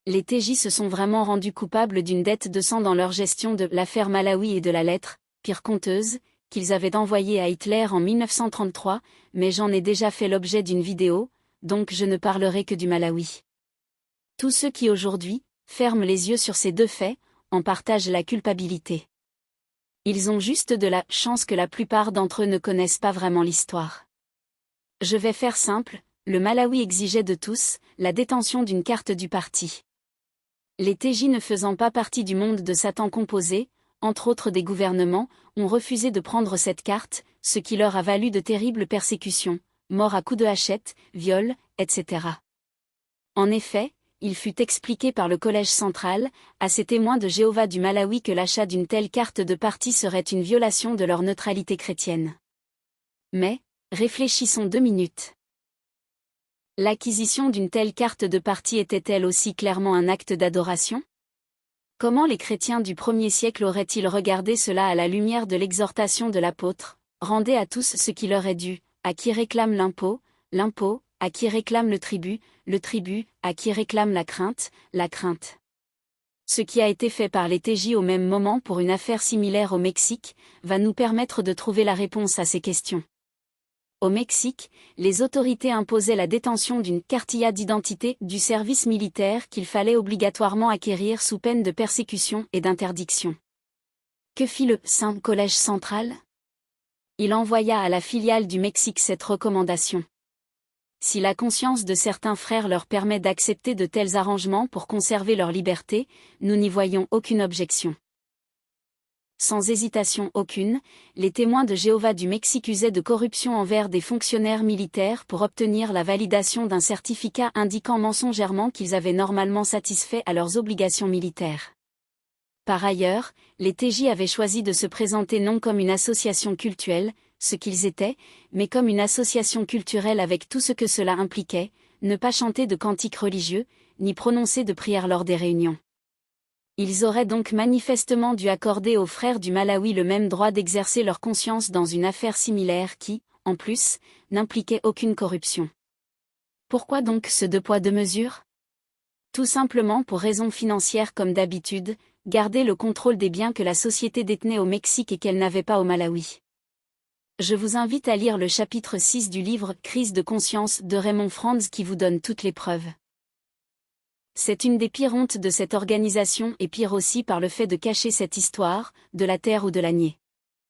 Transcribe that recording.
Les TJ se sont vraiment rendus coupables d'une dette de sang dans leur gestion de l'affaire Malawi et de la lettre, pire conteuse, qu'ils avaient envoyée à Hitler en 1933, mais j'en ai déjà fait l'objet d'une vidéo, donc je ne parlerai que du Malawi. Tous ceux qui aujourd'hui ferment les yeux sur ces deux faits en partagent la culpabilité. Ils ont juste de la chance que la plupart d'entre eux ne connaissent pas vraiment l'histoire. Je vais faire simple, le Malawi exigeait de tous la détention d'une carte du parti. Les TJ ne faisant pas partie du monde de Satan composé, entre autres des gouvernements, ont refusé de prendre cette carte, ce qui leur a valu de terribles persécutions, morts à coups de hachette, viols, etc. En effet, il fut expliqué par le Collège central, à ces témoins de Jéhovah du Malawi que l'achat d'une telle carte de parti serait une violation de leur neutralité chrétienne. Mais, réfléchissons 2 minutes. L'acquisition d'une telle carte de parti était-elle aussi clairement un acte d'adoration ? Comment les chrétiens du 1er siècle auraient-ils regardé cela à la lumière de l'exhortation de l'apôtre ? Rendez à tous ce qui leur est dû, à qui réclame l'impôt, l'impôt, à qui réclame le tribut, à qui réclame la crainte. Ce qui a été fait par les TJ au même moment pour une affaire similaire au Mexique, va nous permettre de trouver la réponse à ces questions. Au Mexique, les autorités imposaient la détention d'une cartilla d'identité du service militaire qu'il fallait obligatoirement acquérir sous peine de persécution et d'interdiction. Que fit le Saint Collège central ? Il envoya à la filiale du Mexique cette recommandation. Si la conscience de certains frères leur permet d'accepter de tels arrangements pour conserver leur liberté, nous n'y voyons aucune objection. Sans hésitation aucune, les témoins de Jéhovah du Mexique usaient de corruption envers des fonctionnaires militaires pour obtenir la validation d'un certificat indiquant mensongèrement qu'ils avaient normalement satisfait à leurs obligations militaires. Par ailleurs, les TJ avaient choisi de se présenter non comme une association cultuelle, ce qu'ils étaient, mais comme une association culturelle avec tout ce que cela impliquait, ne pas chanter de cantiques religieux, ni prononcer de prières lors des réunions. Ils auraient donc manifestement dû accorder aux frères du Malawi le même droit d'exercer leur conscience dans une affaire similaire qui, en plus, n'impliquait aucune corruption. Pourquoi donc ce 2 poids 2 mesures ? Tout simplement pour raisons financières comme d'habitude, garder le contrôle des biens que la société détenait au Mexique et qu'elle n'avait pas au Malawi. Je vous invite à lire le chapitre 6 du livre « Crise de conscience » de Raymond Franz qui vous donne toutes les preuves. C'est une des pires hontes de cette organisation et pire aussi par le fait de cacher cette histoire, de la taire ou de la nier.